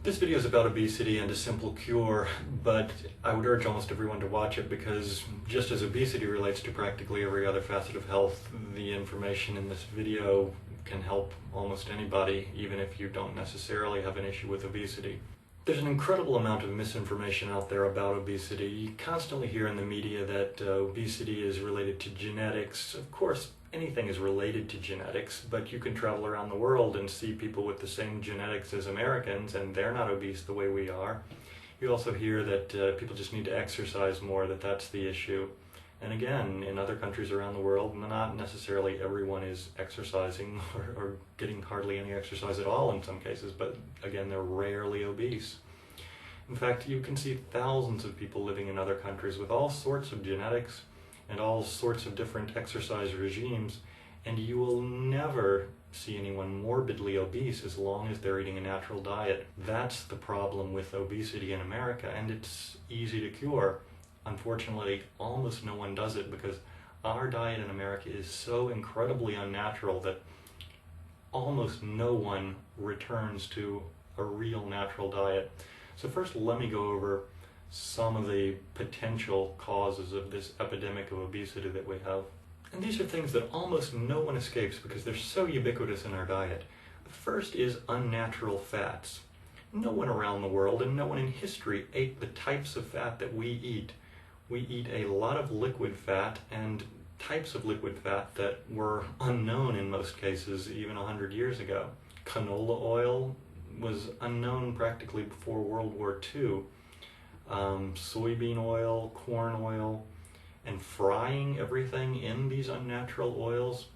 This video is about obesity and a simple cure, but I would urge almost everyone to watch it because just as obesity relates to practically every other facet of health, the information in this video can help almost anybody, even if you don't necessarily have an issue with obesity. There's an incredible amount of misinformation out there about obesity. You constantly hear in the media that obesity is related to genetics. Of course, anything is related to genetics, but you can travel around the world and see people with the same genetics as Americans, and they're not obese the way we are. You also hear that people just need to exercise more, that's the issue. And again, in other countries around the world, not necessarily everyone is exercising or getting hardly any exercise at all in some cases, but again, they're rarely obese. In fact, you can see thousands of people living in other countries with all sorts of genetics and all sorts of different exercise regimes, and you will never see anyone morbidly obese as long as they're eating a natural diet. That's the problem with obesity in America, and it's easy to cure. Unfortunately, almost no one does it because our diet in America is so incredibly unnatural that almost no one returns to a real natural diet. So first, let me go over some of the potential causes of this epidemic of obesity that we have. And these are things that almost no one escapes because they're so ubiquitous in our diet. The first is unnatural fats. No one around the world and no one in history ate the types of fat that we eat. We eat a lot of liquid fat and types of liquid fat that were unknown in most cases even 100 years ago. Canola oil was unknown practically before World War II. Soybean oil, corn oil, and frying everything in these unnatural oils,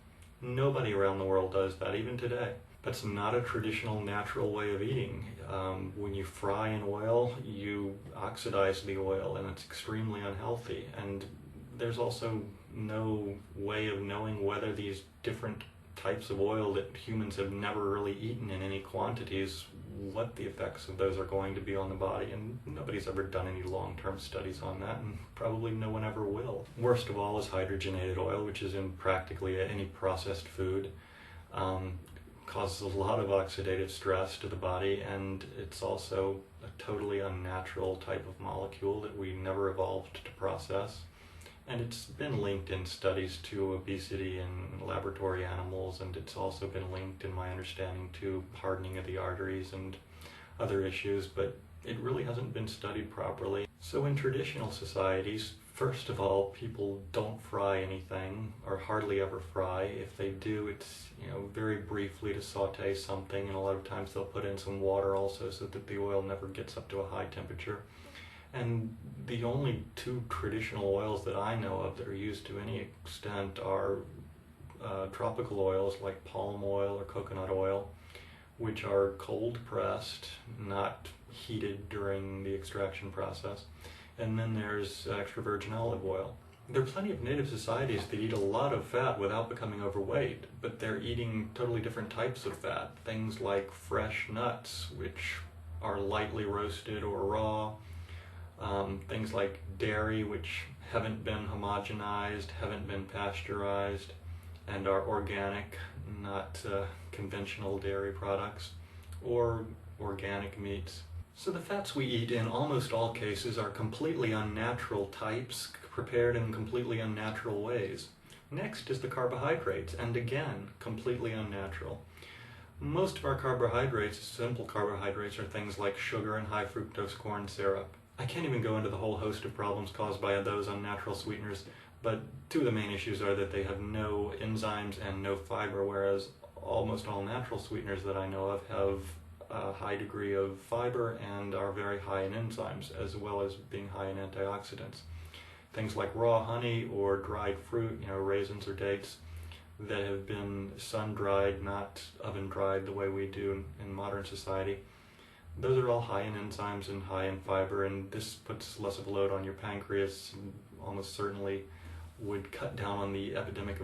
nobody around the world does that, even today. That's not a traditional natural way of eating. When you fry in oil, you oxidize the oil and it's extremely unhealthy. And there's also no way of knowing whether these different types of oil that humans have never really eaten in any quantities, what the effects of those are going to be on the body, and nobody's ever done any long-term studies on that, and probably no one ever will. Worst of all is hydrogenated oil, which is in practically any processed food. Causes a lot of oxidative stress to the body, and it's also a totally unnatural type of molecule that we never evolved to process. And it's been linked in studies to obesity in laboratory animals, and it's also been linked, in my understanding, to hardening of the arteries and other issues, but it really hasn't been studied properly. So in traditional societies, first of all, people don't fry anything, or hardly ever fry. If they do, it's very briefly to saute something, and a lot of times they'll put in some water also so that the oil never gets up to a high temperature. And the only two traditional oils that I know of that are used to any extent are tropical oils like palm oil or coconut oil, which are cold pressed, not heated during the extraction process. And then there's extra virgin olive oil. There are plenty of native societies that eat a lot of fat without becoming overweight, but they're eating totally different types of fat. Things like fresh nuts, which are lightly roasted or raw. Things like dairy, which haven't been homogenized, haven't been pasteurized, and are organic, not conventional dairy products, or organic meats. So the fats we eat in almost all cases are completely unnatural types, prepared in completely unnatural ways. Next is the carbohydrates, and again, completely unnatural. Most of our carbohydrates, simple carbohydrates, are things like sugar and high fructose corn syrup. I can't even go into the whole host of problems caused by those unnatural sweeteners, but two of the main issues are that they have no enzymes and no fiber, whereas almost all natural sweeteners that I know of have a high degree of fiber and are very high in enzymes, as well as being high in antioxidants. Things like raw honey or dried fruit, raisins or dates, that have been sun-dried, not oven-dried the way we do in modern society. Those are all high in enzymes and high in fiber, and this puts less of a load on your pancreas and almost certainly would cut down on the epidemic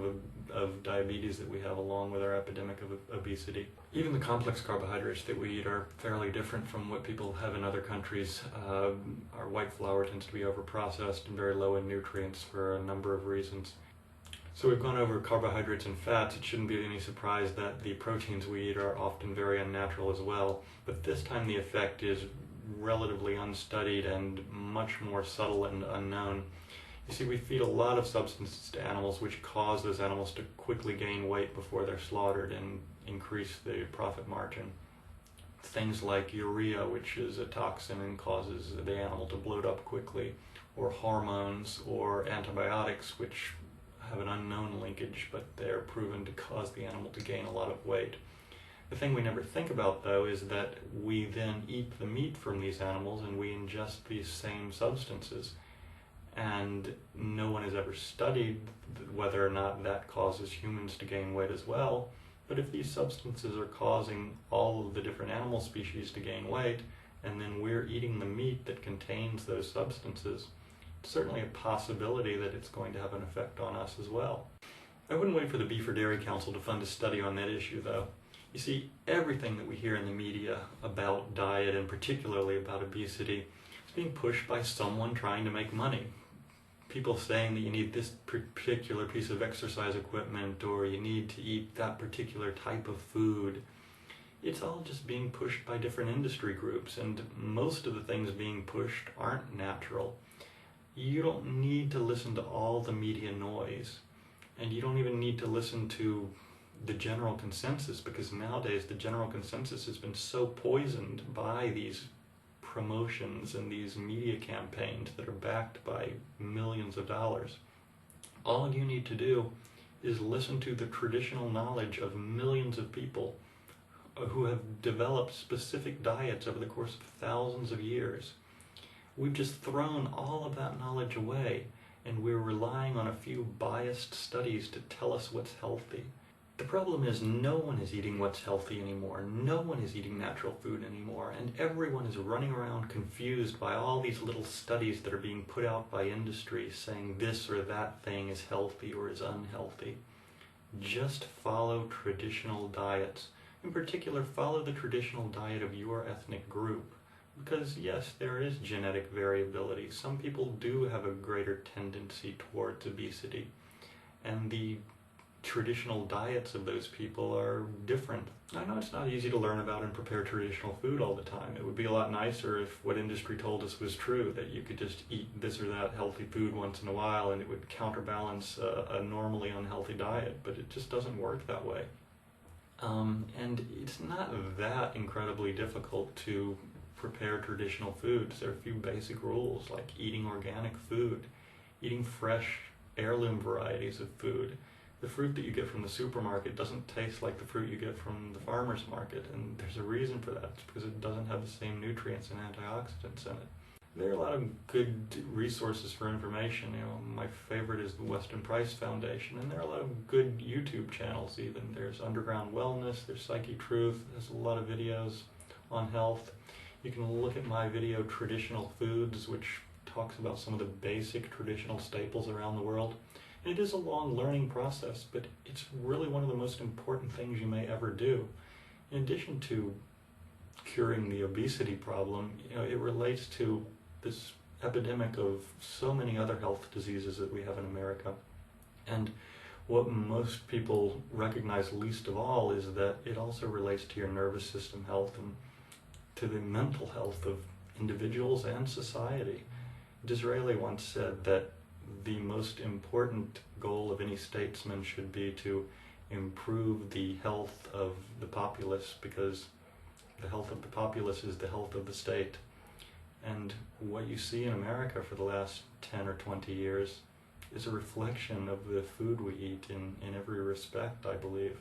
of diabetes that we have, along with our epidemic of obesity. Even the complex carbohydrates that we eat are fairly different from what people have in other countries. Our white flour tends to be overprocessed and very low in nutrients for a number of reasons. So we've gone over carbohydrates and fats. It shouldn't be any surprise that the proteins we eat are often very unnatural as well, but this time the effect is relatively unstudied and much more subtle and unknown. You see, we feed a lot of substances to animals which cause those animals to quickly gain weight before they're slaughtered and increase the profit margin. Things like urea, which is a toxin and causes the animal to bloat up quickly, or hormones or antibiotics, which have an unknown linkage, but they're proven to cause the animal to gain a lot of weight. The thing we never think about, though, is that we then eat the meat from these animals and we ingest these same substances. And no one has ever studied whether or not that causes humans to gain weight as well. But if these substances are causing all of the different animal species to gain weight, and then we're eating the meat that contains those substances, it's certainly a possibility that it's going to have an effect on us as well. I wouldn't wait for the Beef or Dairy Council to fund a study on that issue, though. You see, everything that we hear in the media about diet, and particularly about obesity, is being pushed by someone trying to make money. People saying that you need this particular piece of exercise equipment, or you need to eat that particular type of food. It's all just being pushed by different industry groups, and most of the things being pushed aren't natural. You don't need to listen to all the media noise, and you don't even need to listen to the general consensus, because nowadays the general consensus has been so poisoned by these promotions and these media campaigns that are backed by millions of dollars. All you need to do is listen to the traditional knowledge of millions of people who have developed specific diets over the course of thousands of years. We've just thrown all of that knowledge away, and we're relying on a few biased studies to tell us what's healthy. The problem is no one is eating what's healthy anymore. No one is eating natural food anymore, and everyone is running around confused by all these little studies that are being put out by industry saying this or that thing is healthy or is unhealthy. Just follow traditional diets. In particular, follow the traditional diet of your ethnic group. Because yes, there is genetic variability. Some people do have a greater tendency towards obesity, and the traditional diets of those people are different. I know it's not easy to learn about and prepare traditional food all the time. It would be a lot nicer if what industry told us was true, that you could just eat this or that healthy food once in a while and it would counterbalance a normally unhealthy diet, but it just doesn't work that way. And it's not that incredibly difficult to prepare traditional foods. There are a few basic rules, like eating organic food, eating fresh heirloom varieties of food. The fruit that you get from the supermarket doesn't taste like the fruit you get from the farmer's market, and there's a reason for that. It's because it doesn't have the same nutrients and antioxidants in it. There are a lot of good resources for information. My favorite is the Weston Price Foundation, and there are a lot of good YouTube channels even. There's Underground Wellness, there's Psyche Truth, there's a lot of videos on health. You can look at my video Traditional Foods, which talks about some of the basic traditional staples around the world. And it is a long learning process, but it's really one of the most important things you may ever do. In addition to curing the obesity problem, it relates to this epidemic of so many other health diseases that we have in America. And what most people recognize least of all is that it also relates to your nervous system health and to the mental health of individuals and society. Disraeli once said that the most important goal of any statesman should be to improve the health of the populace, because the health of the populace is the health of the state. And what you see in America for the last 10 or 20 years is a reflection of the food we eat in every respect, I believe.